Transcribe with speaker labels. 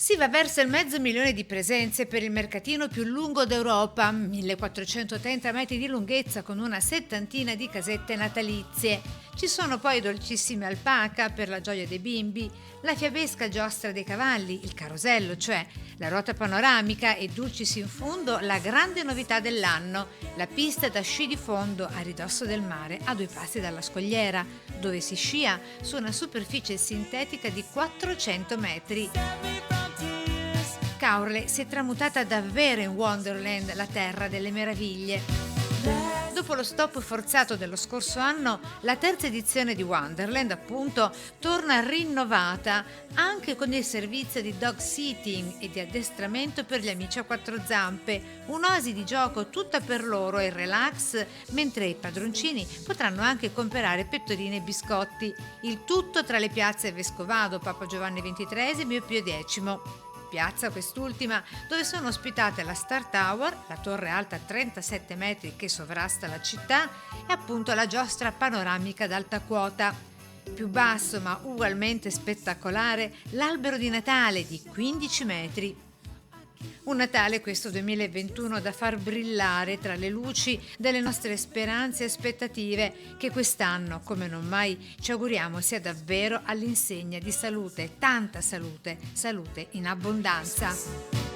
Speaker 1: Si va verso il 500.000 di presenze per il mercatino più lungo d'Europa, 1430 metri di lunghezza con una settantina di casette natalizie. Ci sono poi dolcissime alpaca per la gioia dei bimbi, la fiabesca giostra dei cavalli, il carosello, cioè la ruota panoramica e dulcis in fondo la grande novità dell'anno, la pista da sci di fondo a ridosso del mare a 2 passi dalla scogliera, dove si scia su una superficie sintetica di 400 metri. Caorle si è tramutata davvero in Wonderland, la terra delle meraviglie. Dopo lo stop forzato dello scorso anno, la terza edizione di Wonderland, appunto, torna rinnovata anche con il servizio di dog sitting e di addestramento per gli amici a quattro zampe, un'oasi di gioco tutta per loro e relax, mentre i padroncini potranno anche comprare pettorine e biscotti. Il tutto tra le piazze Vescovado, Papa Giovanni XXIII e Pio X. Piazza quest'ultima dove sono ospitate la Star Tower, la torre alta 37 metri che sovrasta la città e appunto la giostra panoramica ad alta quota. Più basso ma ugualmente spettacolare l'albero di Natale di 15 metri. Un Natale questo 2021 da far brillare tra le luci delle nostre speranze e aspettative che quest'anno, come non mai, ci auguriamo sia davvero all'insegna di salute, tanta salute, salute in abbondanza.